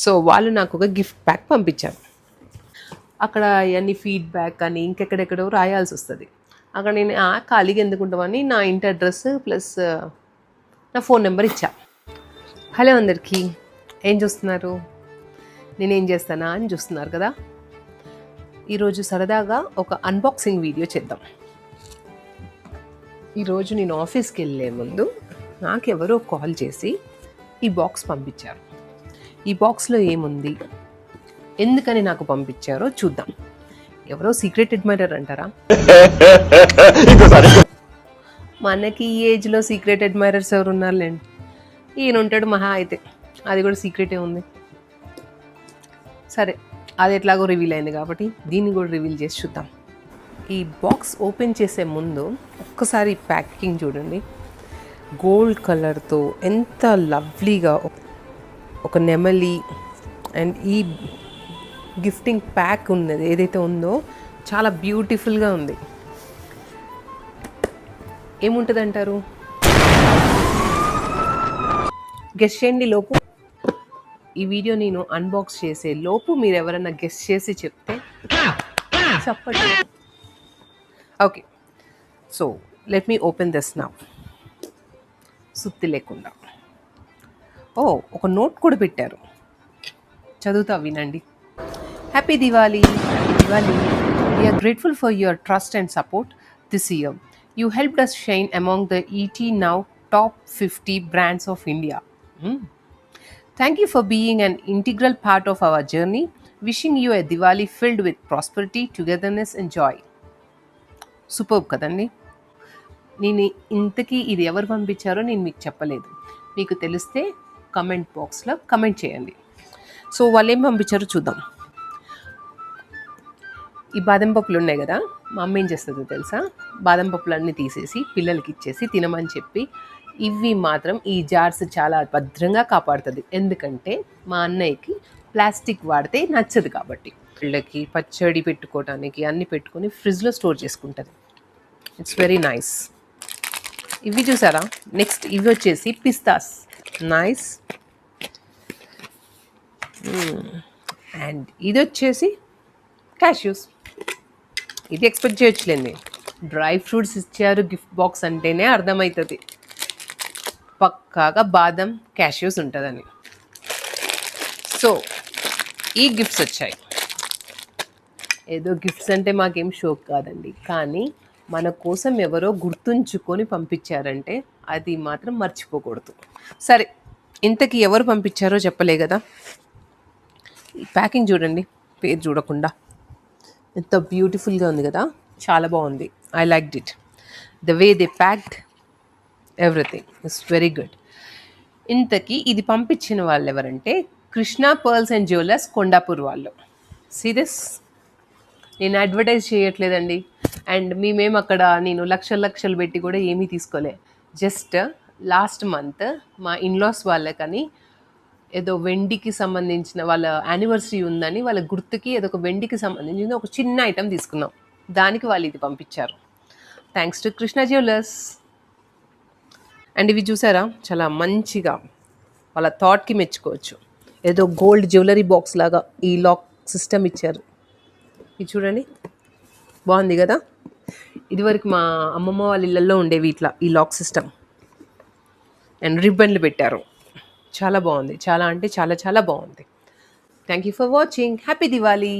So వాళ్ళు నాకు ఒక గిఫ్ట్ ప్యాక్ పంపించారు. అక్కడ అవన్నీ ఫీడ్బ్యాక్ అని ఇంకెక్కడెక్కడో రాయాల్సి వస్తుంది. అక్కడ నేను ఖాళీగా ఎందుకుంటామని నా ఇంటి అడ్రస్ ప్లస్ నా ఫోన్ నెంబర్ ఇచ్చా. హలో అందరికీ, ఏం చూస్తున్నారు? నేనేం చేస్తానా అని చూస్తున్నారు కదా. ఈరోజు సరదాగా ఒక అన్బాక్సింగ్ వీడియో చేద్దాం. ఈరోజు నేను ఆఫీస్కి వెళ్ళే ముందు నాకెవరో కాల్ చేసి ఈ బాక్స్ పంపించారు. ఈ బాక్స్లో ఏముంది, ఎందుకని నాకు పంపించారో చూద్దాం. ఎవరో సీక్రెట్ అడ్మైరర్ అంటారా? మనకి ఈ ఏజ్లో సీక్రెట్ అడ్మైరర్స్ ఎవరు ఉన్నారులేండి. ఈయన ఉంటాడు మహా అయితే, అది కూడా సీక్రెటే ఉంది. సరే, అది ఎట్లాగో రివీల్ అయింది కాబట్టి దీన్ని కూడా రివీల్ చేసి చూద్దాం. ఈ బాక్స్ ఓపెన్ చేసే ముందు ఒక్కసారి ప్యాకింగ్ చూడండి. గోల్డ్ కలర్తో ఎంత లవ్లీగా ఒక నెమలి అండ్ ఈ గిఫ్టింగ్ ప్యాక్ ఉన్నది ఏదైతే ఉందో చాలా బ్యూటిఫుల్గా ఉంది. ఏముంటుంది అంటారు? గెస్ చేయండి లోపు. ఈ వీడియో నేను అన్బాక్స్ చేసే లోపు మీరు ఎవరైనా గెస్ చేసి చెప్తే చెప్పండి. Okay, so let me open this now. సుత్తి లేకుండా. ఓ, ఒక నోట్ కూడా పెట్టారు, చదువుతా వినండి. Happy Diwali. Happy Diwali. We are grateful for your trust and support this year. You helped us shine among the ET Now top 50 brands of India. Thank you for being an integral part of our journey. Wishing you a Diwali filled with prosperity, togetherness and joy. Super కదండి. నేను ఇంతకీ ఇది ఎవరు పంపించారో నేను మీకు చెప్పలేదు. మీకు తెలిస్తే కమెంట్ బాక్స్లో కమెంట్ చేయండి. సో వాళ్ళు ఏం పంపించారో చూద్దాం. ఈ బాదం పప్పులు ఉన్నాయి కదా, మా అమ్మ ఏం చేస్తుందో తెలుసా? బాదం పప్పులన్నీ తీసేసి పిల్లలకి ఇచ్చేసి తినమని చెప్పి ఇవి మాత్రం ఈ జార్స్ చాలా భద్రంగా కాపాడుతుంది. ఎందుకంటే మా అన్నయ్యకి ప్లాస్టిక్ వాడితే నచ్చదు కాబట్టి. పిల్లలకి పచ్చడి పెట్టుకోవడానికి అన్నీ పెట్టుకొని ఫ్రిడ్జ్లో స్టోర్ చేసుకుంటుంది. It's very nice. ఇవి చూసారా? నెక్స్ట్ ఇవి వచ్చేసి పిస్తాస్. నైస్. అండ్ ఇది వచ్చేసి క్యాష్యూస్. ఇది ఎక్స్పెక్ట్ చేయొచ్చులేండి. డ్రై ఫ్రూట్స్ ఇచ్చారు గిఫ్ట్ బాక్స్ అంటేనే అర్థమవుతుంది పక్కాగా బాదం క్యాష్యూస్ ఉంటుందని. సో ఈ గిఫ్ట్స్ వచ్చాయి. ఏదో గిఫ్ట్స్ అంటే మాకేం షోక్ కాదండి, కానీ మన కోసం ఎవరో గుర్తుంచుకొని పంపించారంటే అది మాత్రం మర్చిపోకూడదు. సరే, ఇంతకీ ఎవరు పంపించారో చెప్పలే కదా. ఈ ప్యాకింగ్ చూడండి, పేరు చూడకుండా ఎంత బ్యూటిఫుల్గా ఉంది కదా. చాలా బాగుంది. I liked it. The way they packed everything is very good. ఇంతకీ ఇది పంపించిన వాళ్ళు ఎవరంటే Krishna pearls and jewellers, Kondapur వాళ్ళు. See this. నేను అడ్వర్టైజ్ చేయట్లేదండి. అండ్ మేమేం అక్కడ నేను లక్షలు పెట్టి కూడా ఏమీ తీసుకోలే. జస్ట్ లాస్ట్ మంత్ మా ఇన్లాస్ వాళ్ళకని ఏదో వెండికి సంబంధించిన వాళ్ళ యానివర్సరీ ఉందని వాళ్ళ గుర్తుకి ఏదో ఒక వెండికి సంబంధించిన ఒక చిన్న ఐటెం తీసుకున్నాం. దానికి వాళ్ళు ఇది పంపించారు. Thanks to Krishna jewellers. And ఇవి చూసారా, చాలా మంచిగా వాళ్ళ థాట్కి మెచ్చుకోవచ్చు. ఏదో గోల్డ్ జ్యువెలరీ బాక్స్ లాగా ఈ లాక్ సిస్టమ్ ఇచ్చారు. ఇది చూడండి, బాగుంది కదా. ఇదివరకు మా అమ్మమ్మ వాళ్ళ ఇళ్ళల్లో ఉండేవి ఇట్లా ఈ లాక్ సిస్టమ్. అండ్ రిబ్బన్లు పెట్టారు. చాలా బాగుంది. చాలా అంటే చాలా చాలా బాగుంది. Thank you for watching. Happy Diwali.